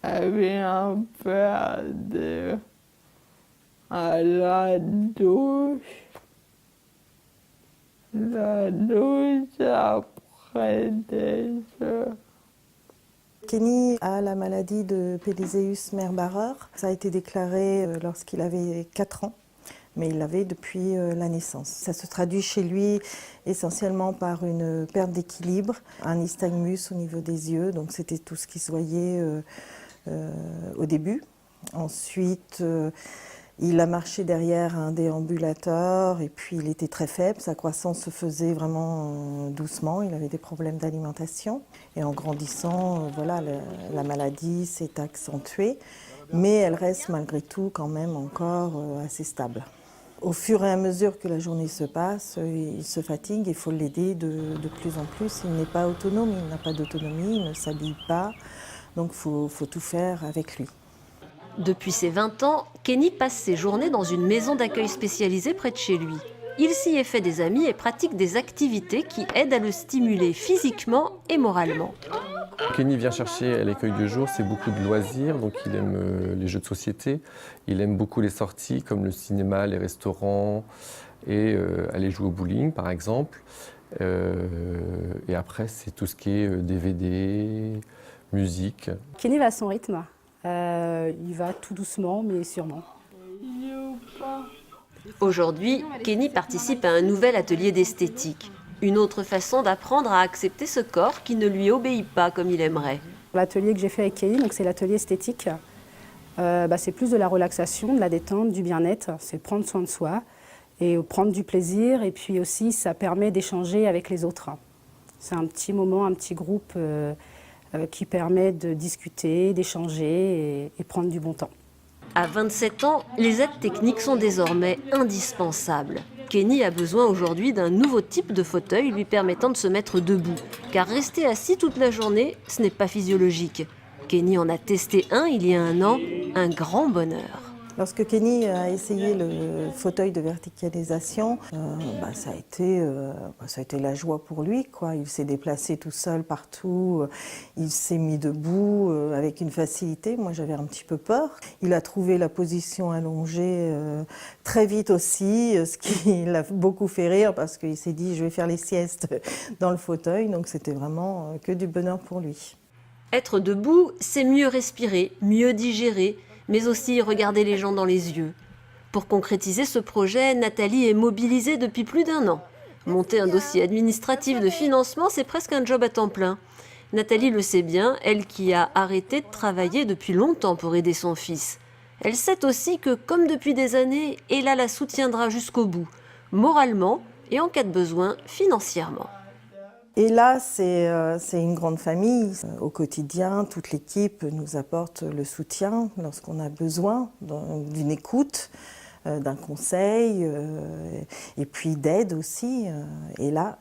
vient faire à la douche après des heures. Kenny a la maladie de Pelizaeus-Merzbacher. Ça a été déclaré lorsqu'il avait 4 ans, mais il l'avait depuis la naissance. Ça se traduit chez lui essentiellement par une perte d'équilibre, un nystagmus au niveau des yeux, donc c'était tout ce qui se voyait au début. Ensuite, il a marché derrière un déambulateur et puis il était très faible, sa croissance se faisait vraiment doucement, il avait des problèmes d'alimentation. Et en grandissant, voilà, la maladie s'est accentuée, mais elle reste malgré tout quand même encore assez stable. Au fur et à mesure que la journée se passe, il se fatigue, il faut l'aider de plus en plus. Il n'est pas autonome, il n'a pas d'autonomie, il ne s'habille pas, donc il faut tout faire avec lui. Depuis ses 20 ans, Kenny passe ses journées dans une maison d'accueil spécialisée près de chez lui. Il s'y est fait des amis et pratique des activités qui aident à le stimuler physiquement et moralement. Kenny vient chercher à l'accueil de jour, c'est beaucoup de loisirs, donc il aime les jeux de société, il aime beaucoup les sorties comme le cinéma, les restaurants et aller jouer au bowling par exemple. Et après c'est tout ce qui est DVD, musique. Kenny va à son rythme. Il va tout doucement, mais sûrement. Aujourd'hui, Kenny participe à un nouvel atelier d'esthétique. Une autre façon d'apprendre à accepter ce corps qui ne lui obéit pas comme il aimerait. L'atelier que j'ai fait avec Kenny, c'est l'atelier esthétique. C'est plus de la relaxation, de la détente, du bien-être. C'est prendre soin de soi et prendre du plaisir. Et puis aussi, ça permet d'échanger avec les autres. C'est un petit moment, un petit groupe qui permet de discuter, d'échanger et prendre du bon temps. À 27 ans, les aides techniques sont désormais indispensables. Kenny a besoin aujourd'hui d'un nouveau type de fauteuil lui permettant de se mettre debout. Car rester assis toute la journée, ce n'est pas physiologique. Kenny en a testé un il y a un an, un grand bonheur. Lorsque Kenny a essayé le fauteuil de verticalisation, ça a été la joie pour lui, quoi. Il s'est déplacé tout seul partout, il s'est mis debout avec une facilité. Moi, j'avais un petit peu peur. Il a trouvé la position allongée très vite aussi, ce qui l'a beaucoup fait rire parce qu'il s'est dit « je vais faire les siestes dans le fauteuil ». Donc c'était vraiment que du bonheur pour lui. Être debout, c'est mieux respirer, mieux digérer, mais aussi regarder les gens dans les yeux. Pour concrétiser ce projet, Nathalie est mobilisée depuis plus d'1 an. Monter un dossier administratif de financement, c'est presque un job à temps plein. Nathalie le sait bien, elle qui a arrêté de travailler depuis longtemps pour aider son fils. Elle sait aussi que, comme depuis des années, Ella la soutiendra jusqu'au bout, moralement et en cas de besoin, financièrement. Et là, c'est une grande famille. Au quotidien, toute l'équipe nous apporte le soutien lorsqu'on a besoin d'une écoute, d'un conseil, et puis d'aide aussi, et là.